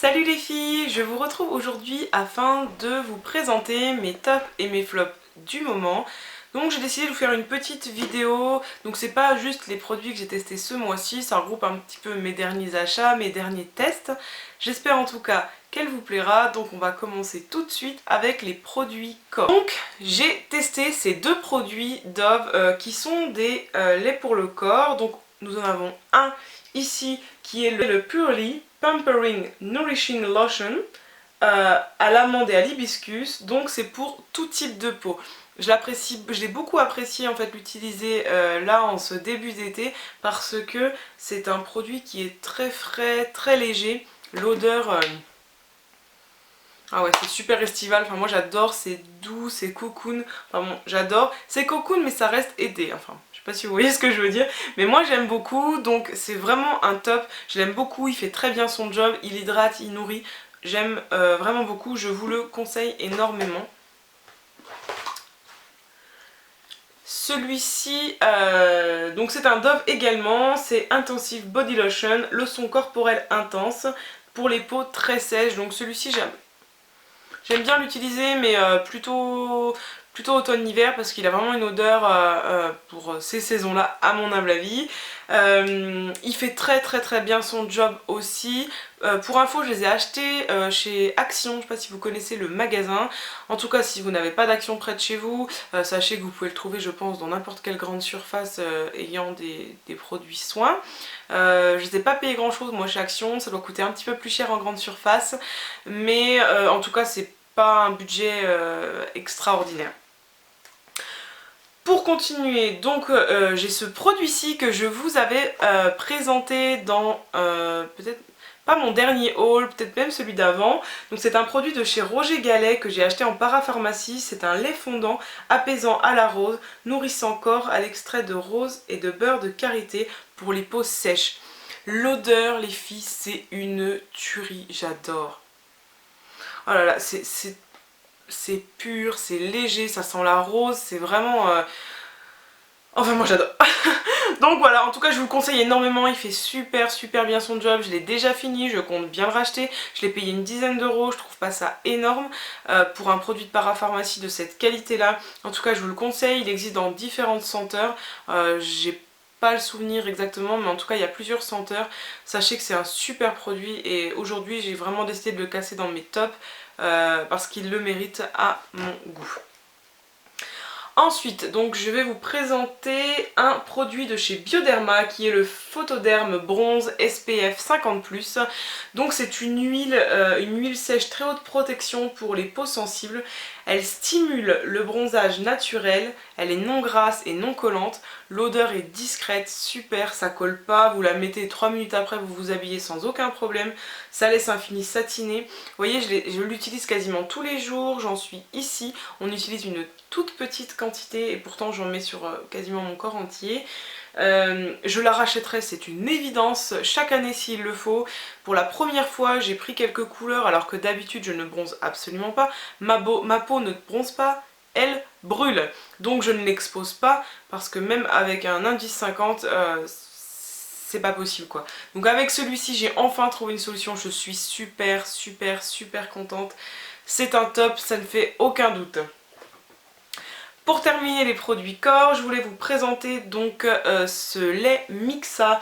Salut les filles, je vous retrouve aujourd'hui afin de vous présenter mes tops et mes flops du moment. Donc j'ai décidé de vous faire une petite vidéo, donc c'est pas juste les produits que j'ai testés ce mois-ci, ça regroupe un petit peu mes derniers achats, mes derniers tests. J'espère en tout cas qu'elle vous plaira, donc on va commencer tout de suite avec les produits corps. Donc j'ai testé ces deux produits Dove qui sont des laits pour le corps, donc nous en avons un ici qui est le Purely Pampering Nourishing Lotion à l'amande et à l'hibiscus, donc c'est pour tout type de peau. Je l'ai beaucoup apprécié en fait l'utiliser là en ce début d'été parce que c'est un produit qui est très frais, très léger. L'odeur, ah ouais, c'est super estival, enfin moi j'adore, c'est doux, c'est cocoon, enfin bon j'adore. C'est cocoon mais ça reste été, enfin je sais pas si vous voyez ce que je veux dire, mais moi j'aime beaucoup, donc c'est vraiment un top, je l'aime beaucoup, il fait très bien son job, il hydrate, il nourrit, j'aime vraiment beaucoup, je vous le conseille énormément. Celui-ci, donc c'est un Dove également, c'est Intensive Body Lotion, leçon corporelle intense pour les peaux très sèches, donc celui-ci j'aime bien l'utiliser mais plutôt automne-hiver parce qu'il a vraiment une odeur pour ces saisons-là à mon humble avis. Il fait très bien son job aussi. Pour info, je les ai achetés chez Action, je ne sais pas si vous connaissez le magasin. En tout cas, si vous n'avez pas d'Action près de chez vous, sachez que vous pouvez le trouver, je pense, dans n'importe quelle grande surface ayant des produits soins. Je ne les ai pas payé grand chose moi chez Action, ça doit coûter un petit peu plus cher en grande surface, mais en tout cas c'est pas un budget extraordinaire. Pour continuer, donc j'ai ce produit-ci que je vous avais présenté dans peut-être pas mon dernier haul, peut-être même celui d'avant. Donc c'est un produit de chez Roger Gallet que j'ai acheté en parapharmacie. C'est un lait fondant apaisant à la rose, nourrissant corps à l'extrait de rose et de beurre de karité pour les peaux sèches. L'odeur, les filles, c'est une tuerie, j'adore. Oh là là, c'est pur, c'est léger, ça sent la rose, c'est vraiment... Enfin moi j'adore. Donc voilà, en tout cas je vous le conseille énormément, il fait super bien son job, je l'ai déjà fini, je compte bien le racheter, je l'ai payé une dizaine d'euros, je trouve pas ça énorme pour un produit de parapharmacie de cette qualité là. En tout cas je vous le conseille, il existe dans différentes senteurs, j'ai pas le souvenir exactement mais en tout cas il y a plusieurs senteurs. Sachez que c'est un super produit et aujourd'hui j'ai vraiment décidé de le casser dans mes tops parce qu'il le mérite à mon goût. Ensuite, donc je vais vous présenter un produit de chez Bioderma qui est le Photoderm Bronze SPF 50+. Donc c'est une huile sèche très haute protection pour les peaux sensibles. Elle stimule le bronzage naturel, elle est non grasse et non collante. L'odeur est discrète, super, ça colle pas, vous la mettez 3 minutes après, vous vous habillez sans aucun problème. Ça laisse un fini satiné. Vous voyez, je l'utilise quasiment tous les jours, j'en suis ici. On utilise une toute petite quantité et pourtant j'en mets sur quasiment mon corps entier. Je la rachèterai, c'est une évidence, chaque année s'il le faut. Pour la première fois j'ai pris quelques couleurs alors que d'habitude je ne bronze absolument pas. Ma peau ne bronze pas, elle brûle. Donc je ne l'expose pas parce que même avec un indice 50 c'est pas possible quoi. Donc avec celui-ci j'ai enfin trouvé une solution, je suis super contente. C'est un top, ça ne fait aucun doute. Pour terminer les produits corps, je voulais vous présenter donc ce lait Mixa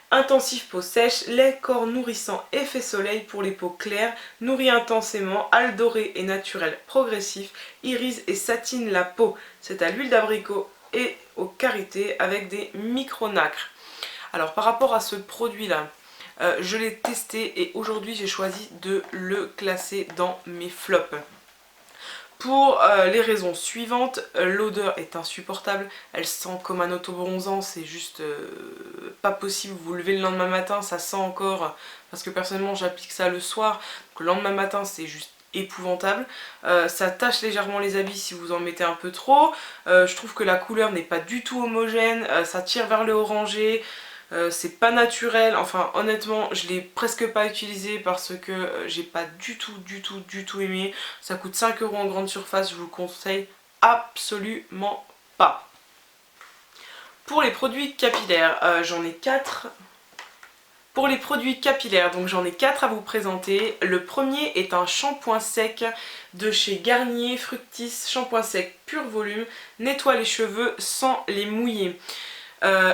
intensif peau sèche, lait corps nourrissant effet soleil pour les peaux claires, nourrit intensément, al doré et naturel progressif, irise et satine la peau. C'est à l'huile d'abricot et au karité avec des micronacres. Alors par rapport à ce produit là, je l'ai testé et aujourd'hui j'ai choisi de le classer dans mes flops. Pour les raisons suivantes, l'odeur est insupportable, elle sent comme un autobronzant, c'est juste pas possible, vous vous levez le lendemain matin, ça sent encore, parce que personnellement j'applique ça le soir, donc le lendemain matin c'est juste épouvantable. Ça tache légèrement les habits si vous en mettez un peu trop, je trouve que la couleur n'est pas du tout homogène, ça tire vers le orangé. C'est pas naturel, enfin honnêtement je l'ai presque pas utilisé parce que j'ai pas du tout aimé. Ça coûte 5 € en grande surface, je vous le conseille absolument pas. Pour les produits capillaires, j'en ai 4. Pour les produits capillaires, donc j'en ai 4 à vous présenter. Le premier est un shampoing sec de chez Garnier Fructis, shampoing sec pur volume, nettoie les cheveux sans les mouiller.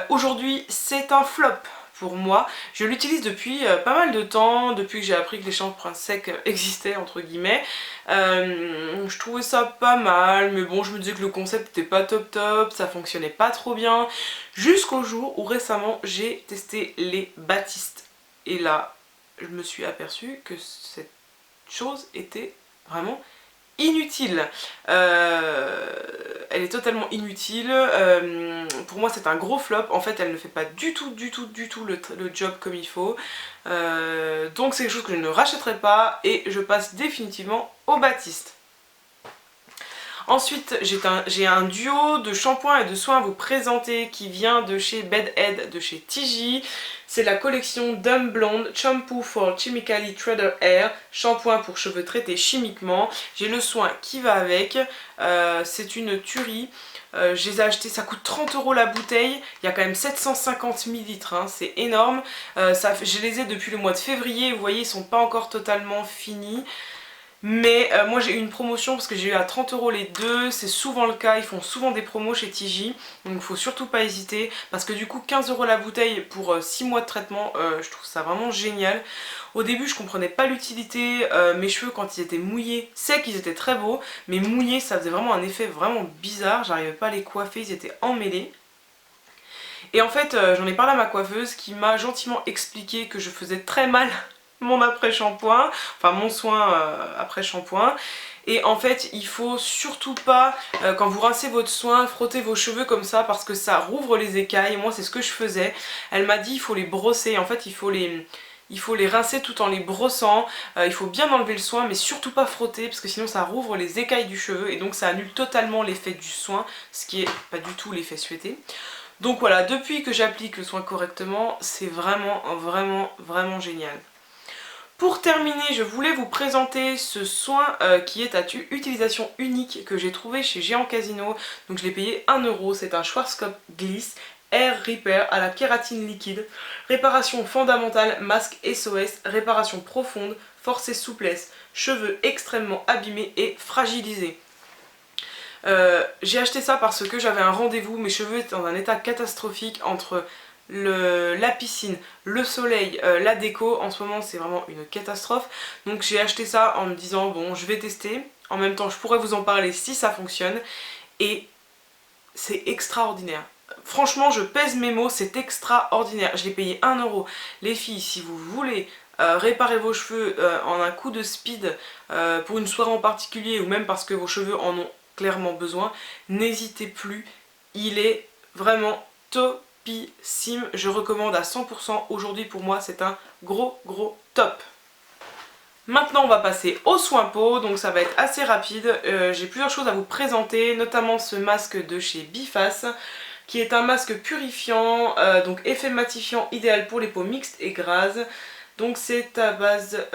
Aujourd'hui c'est un flop pour moi, je l'utilise depuis pas mal de temps, depuis que j'ai appris que les shampoings secs existaient entre guillemets. Je trouvais ça pas mal, mais bon je me disais que le concept était pas top top, ça fonctionnait pas trop bien, jusqu'au jour où récemment j'ai testé les Batiste. Et là je me suis aperçue que cette chose était vraiment inutile. Elle est totalement inutile. Pour moi c'est un gros flop. En fait elle ne fait pas du tout le job comme il faut. Donc c'est quelque chose que je ne rachèterai pas et je passe définitivement au Batiste. Ensuite, j'ai un duo de shampoings et de soins à vous présenter qui vient de chez Bedhead, de chez TJ. C'est la collection Dumb Blonde Shampoo for Chemically Treated Hair, shampoing pour cheveux traités chimiquement. J'ai le soin qui va avec, c'est une tuerie. Je les ai achetés, ça coûte 30 € la bouteille, il y a quand même 750 ml, hein, c'est énorme. Je les ai depuis le mois de février, vous voyez ils sont pas encore totalement finis. Mais moi j'ai eu une promotion parce que j'ai eu à 30 € les deux, c'est souvent le cas, ils font souvent des promos chez TJ, donc il faut surtout pas hésiter, parce que du coup 15 € la bouteille pour 6 mois de traitement, je trouve ça vraiment génial. Au début je comprenais pas l'utilité, mes cheveux quand ils étaient mouillés, secs ils étaient très beaux, mais mouillés ça faisait vraiment un effet vraiment bizarre, j'arrivais pas à les coiffer, ils étaient emmêlés. Et en fait j'en ai parlé à ma coiffeuse qui m'a gentiment expliqué que je faisais très mal mon après-shampoing, enfin mon soin après-shampoing. Et en fait il faut surtout pas, quand vous rincez votre soin, frotter vos cheveux comme ça parce que ça rouvre les écailles. Moi c'est ce que je faisais. Elle m'a dit il faut les brosser, en fait il faut les rincer tout en les brossant, il faut bien enlever le soin mais surtout pas frotter parce que sinon ça rouvre les écailles du cheveu et donc ça annule totalement l'effet du soin, ce qui est pas du tout l'effet souhaité. Donc voilà, depuis que j'applique le soin correctement, c'est vraiment génial. Pour terminer, je voulais vous présenter ce soin qui est à utilisation unique que j'ai trouvé chez Géant Casino. Donc je l'ai payé 1 €, c'est un Schwarzkopf Gliss Hair Repair à la kératine liquide. Réparation fondamentale, masque SOS, réparation profonde, force et souplesse, cheveux extrêmement abîmés et fragilisés. J'ai acheté ça parce que j'avais un rendez-vous, mes cheveux étaient dans un état catastrophique entre la piscine, le soleil, la déco. En ce moment c'est vraiment une catastrophe, donc j'ai acheté ça en me disant bon je vais tester, en même temps je pourrais vous en parler si ça fonctionne, et c'est extraordinaire. Franchement je pèse mes mots, c'est extraordinaire. Je l'ai payé 1 €. Les filles, si vous voulez réparer vos cheveux en un coup de speed pour une soirée en particulier ou même parce que vos cheveux en ont clairement besoin, n'hésitez plus, il est vraiment top. Je recommande à 100%. Aujourd'hui pour moi c'est un gros top. Maintenant on va passer aux soins peau, donc ça va être assez rapide. J'ai plusieurs choses à vous présenter, notamment ce masque de chez Biface qui est un masque purifiant, donc effet matifiant idéal pour les peaux mixtes et grasses. Donc c'est à base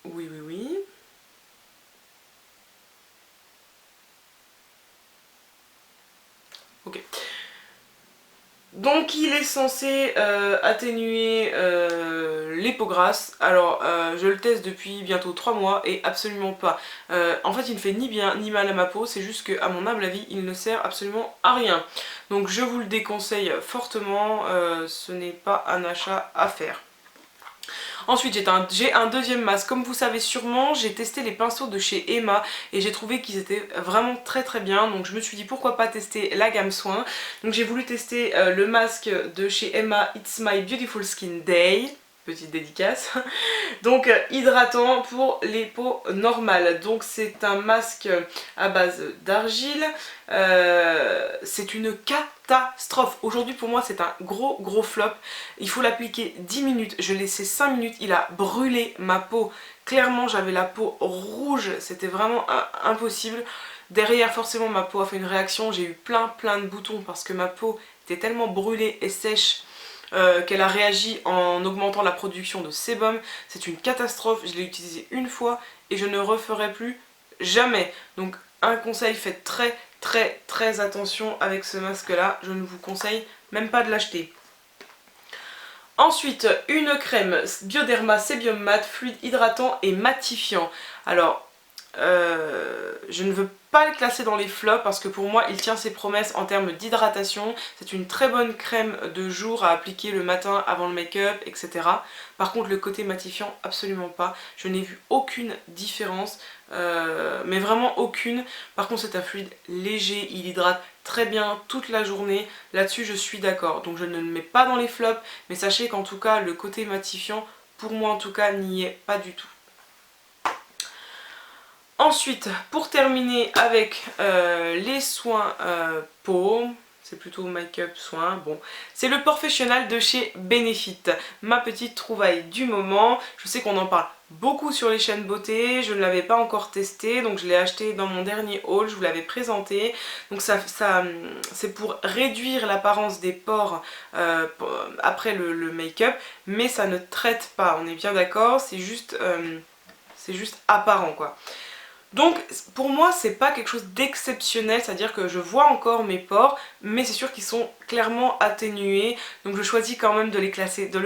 oui. Ok. Donc il est censé atténuer les peaux grasses. Alors je le teste depuis bientôt 3 mois et absolument pas. En fait il ne fait ni bien ni mal à ma peau, c'est juste qu'à mon humble avis il ne sert absolument à rien. Donc je vous le déconseille fortement, ce n'est pas un achat à faire. Ensuite j'ai un deuxième masque, comme vous savez sûrement, j'ai testé les pinceaux de chez Emma et j'ai trouvé qu'ils étaient vraiment très bien, donc je me suis dit pourquoi pas tester la gamme soin. Donc j'ai voulu tester le masque de chez Emma It's My Beautiful Skin Day, petite dédicace. Donc hydratant pour les peaux normales. Donc c'est un masque à base d'argile. C'est une catastrophe. Aujourd'hui pour moi c'est un gros flop. Il faut l'appliquer 10 minutes. Je l'ai laissé 5 minutes. Il a brûlé ma peau. Clairement j'avais la peau rouge. C'était vraiment impossible. Derrière forcément ma peau a fait une réaction. J'ai eu plein de boutons parce que ma peau était tellement brûlée et sèche qu'elle a réagi en augmentant la production de sébum. C'est une catastrophe, je l'ai utilisé une fois et je ne referai plus jamais. Donc un conseil, faites très attention avec ce masque là, je ne vous conseille même pas de l'acheter. Ensuite, une crème Bioderma Sébium Mat, fluide hydratant et matifiant. Alors, je ne veux pas le classer dans les flops parce que pour moi il tient ses promesses en termes d'hydratation. C'est une très bonne crème de jour à appliquer le matin avant le make-up, etc. Par contre le côté matifiant, absolument pas. Je n'ai vu aucune différence, mais vraiment aucune. Par contre c'est un fluide léger, il hydrate très bien toute la journée. Là-dessus je suis d'accord. Donc je ne le mets pas dans les flops, mais sachez qu'en tout cas le côté matifiant, pour moi en tout cas, n'y est pas du tout. Ensuite, pour terminer avec les soins peau, c'est plutôt make-up soins, bon, c'est le Professionnal de chez Benefit, ma petite trouvaille du moment. Je sais qu'on en parle beaucoup sur les chaînes beauté, je ne l'avais pas encore testé, donc je l'ai acheté dans mon dernier haul, je vous l'avais présenté. Donc c'est pour réduire l'apparence des pores après le make-up, mais ça ne traite pas, on est bien d'accord, c'est juste apparent quoi. Donc pour moi c'est pas quelque chose d'exceptionnel, c'est-à-dire que je vois encore mes pores, mais c'est sûr qu'ils sont clairement atténués, donc je choisis quand même de le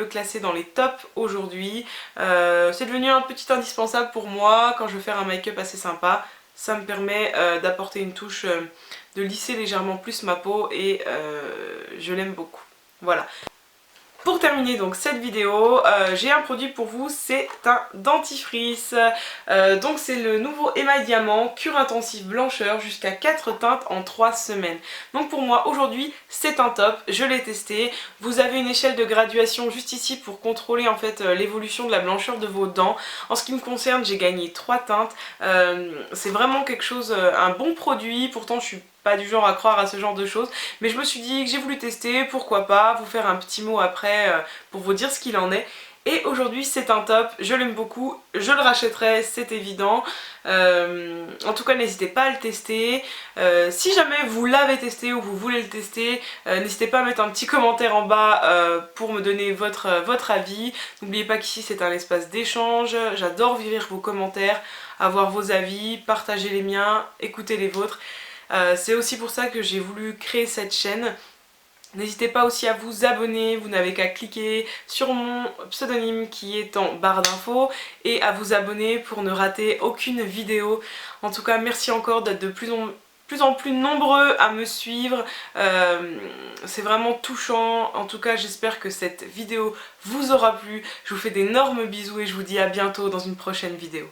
classer dans les tops aujourd'hui. C'est devenu un petit indispensable pour moi quand je veux faire un make-up assez sympa. Ça me permet d'apporter une touche, de lisser légèrement plus ma peau et je l'aime beaucoup. Voilà. Pour terminer donc cette vidéo, j'ai un produit pour vous, c'est un dentifrice. Donc c'est le nouveau émail diamant, cure intensive blancheur, jusqu'à 4 teintes en 3 semaines. Donc pour moi aujourd'hui c'est un top, je l'ai testé. Vous avez une échelle de graduation juste ici pour contrôler en fait l'évolution de la blancheur de vos dents. En ce qui me concerne, j'ai gagné 3 teintes. C'est vraiment quelque chose, un bon produit, pourtant je suis pas du genre à croire à ce genre de choses, mais je me suis dit que j'ai voulu tester, pourquoi pas, vous faire un petit mot après pour vous dire ce qu'il en est. Et aujourd'hui c'est un top, je l'aime beaucoup, je le rachèterai, c'est évident. En tout cas n'hésitez pas à le tester. Si jamais vous l'avez testé ou vous voulez le tester, n'hésitez pas à mettre un petit commentaire en bas pour me donner votre avis. N'oubliez pas qu'ici c'est un espace d'échange, j'adore lire vos commentaires, avoir vos avis, partager les miens, écouter les vôtres. C'est aussi pour ça que j'ai voulu créer cette chaîne. N'hésitez pas aussi à vous abonner, vous n'avez qu'à cliquer sur mon pseudonyme qui est en barre d'infos et à vous abonner pour ne rater aucune vidéo. En tout cas merci encore d'être de plus en plus nombreux à me suivre, c'est vraiment touchant. En tout cas j'espère que cette vidéo vous aura plu. Je vous fais d'énormes bisous et je vous dis à bientôt dans une prochaine vidéo.